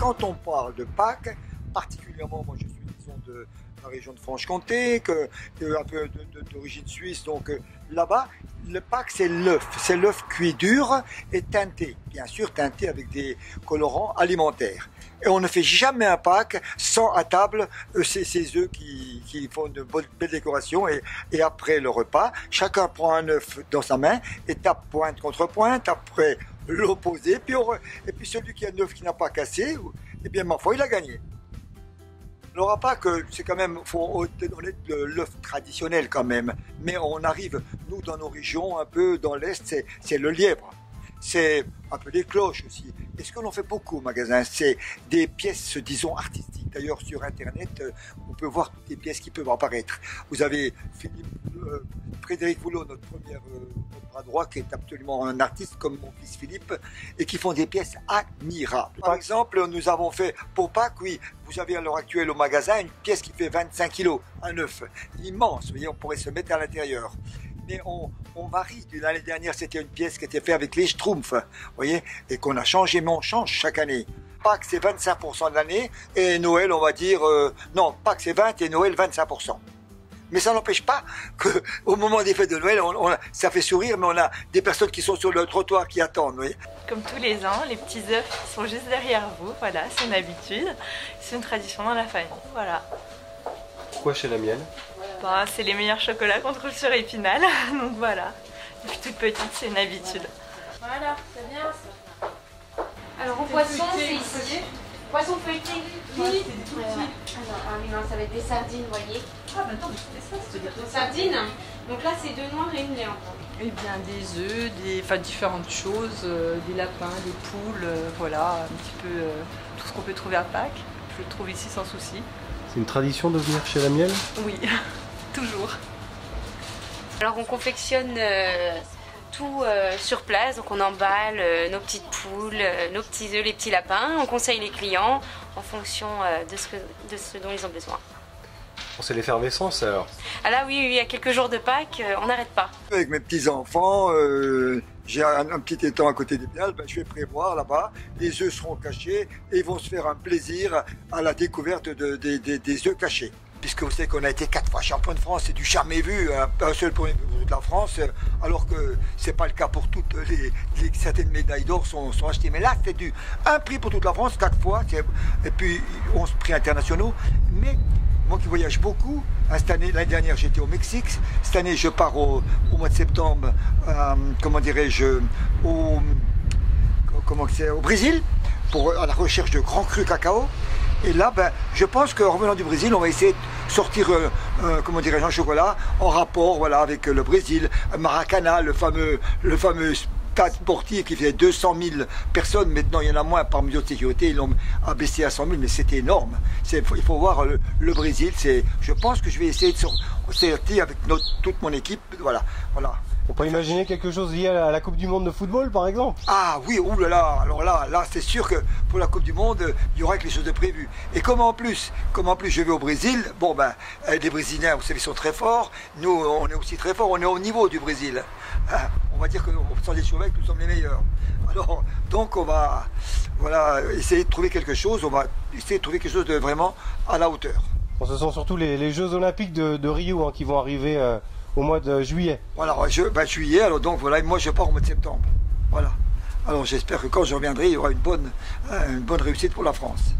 quand on parle de Pâques, particulièrement, moi je suis disons, de la région de Franche-Comté, un peu d'origine suisse, donc là-bas, le Pâques c'est l'œuf cuit dur et teinté, bien sûr teinté avec des colorants alimentaires. Et on ne fait jamais un Pâques sans à table ces œufs qui font de belles décorations. Et après le repas, chacun prend un œuf dans sa main et tape pointe contre pointe, après l'opposé. Et puis celui qui a un œuf qui n'a pas cassé, eh bien ma foi, il a gagné. Alors pas que c'est quand même, faut donner l'œuf traditionnel quand même. Mais on arrive, nous dans nos régions, un peu dans l'Est, c'est le lièvre. C'est un peu des cloches aussi. Et ce que l'on fait beaucoup au magasin, c'est des pièces, disons, artistiques. D'ailleurs, sur Internet, on peut voir toutes les pièces qui peuvent apparaître. Vous avez Frédéric Voulot, notre bras droit, qui est absolument un artiste, comme mon fils Philippe, et qui font des pièces admirables. Par exemple, nous avons fait, pour Pâques, oui, vous avez à l'heure actuelle au magasin une pièce qui fait 25 kilos, un œuf, immense, vous voyez, on pourrait se mettre à l'intérieur. Mais on varie. L'année dernière, c'était une pièce qui était faite avec les Schtroumpfs, vous voyez, et qu'on a changé, mais on change chaque année. Pâques, c'est 25% de l'année, et Noël, on va dire, non, Pâques, c'est 20, et Noël, 25%. Mais ça n'empêche pas qu'au moment des fêtes de Noël, ça fait sourire, mais on a des personnes qui sont sur le trottoir qui attendent, vous voyez. Comme tous les ans, les petits œufs sont juste derrière vous, voilà, c'est une habitude, c'est une tradition dans la famille, voilà. Pourquoi chez la mienne? Bah, c'est les meilleurs chocolats qu'on trouve sur Épinal, donc voilà. Depuis toute petite, c'est une habitude. Voilà, c'est bien ça. Alors au poisson, c'est ici. Poisson feuilleté. Oui, c'est des tout petits. Ah oui, non, ça va être des sardines, vous voyez. Ah, mais attends, mais c'est ça, c'est-à-dire Des sardines. Donc là, c'est deux noirs et une blanche. Eh bien, des œufs, différentes choses, des lapins, des poules, voilà, un petit peu tout ce qu'on peut trouver à Pâques. Je le trouve ici sans souci. C'est une tradition de venir chez la miel? Oui, toujours. Alors on confectionne tout sur place, donc on emballe nos petites poules, nos petits œufs, les petits lapins, on conseille les clients en fonction de ce dont ils ont besoin. C'est l'effervescence alors? Ah là oui, il y a quelques jours de Pâques, on n'arrête pas. Avec mes petits-enfants, j'ai un petit étang à côté d'Épinal, je vais prévoir là-bas, les œufs seront cachés et ils vont se faire un plaisir à la découverte des œufs cachés. Puisque vous savez qu'on a été 4 fois champion de France, c'est du jamais vu, un seul pour toute la France, alors que c'est pas le cas pour toutes certaines médailles d'or sont achetées. Mais là, c'est un prix pour toute la France, 4 fois, et puis 11 prix internationaux. Mais moi qui voyage beaucoup, l'année dernière j'étais au Mexique, cette année je pars au mois de septembre, comment dirais-je, au Brésil, à la recherche de grands crus cacao. Et là, je pense qu'en revenant du Brésil, on va essayer de sortir, comment dirais-je, un chocolat en rapport, voilà, avec le Brésil, Maracana, le fameux stade sportif qui faisait 200 000 personnes. Maintenant, il y en a moins par mesure de sécurité. Ils l'ont abaissé à 100 000, mais c'était énorme. Il faut voir le Brésil. Je pense que je vais essayer de sortir avec toute mon équipe. Voilà. On peut imaginer quelque chose lié à la Coupe du Monde de football, par exemple? Ah oui, oulala, alors là c'est sûr que pour la Coupe du Monde, il y aura quelque chose de prévu. Et comme en plus je vais au Brésil, bon les Brésiliens, vous savez, sont très forts. Nous, on est aussi très forts, on est au niveau du Brésil. On va dire que sans les chevêques, nous sommes les meilleurs. Alors, donc on va essayer de trouver quelque chose, de vraiment à la hauteur. Bon, ce sont surtout les Jeux Olympiques de Rio qui vont arriver au mois de juillet. Voilà, juillet, alors donc voilà, moi je pars au mois de septembre. Voilà. Alors j'espère que quand je reviendrai, il y aura une bonne réussite pour la France.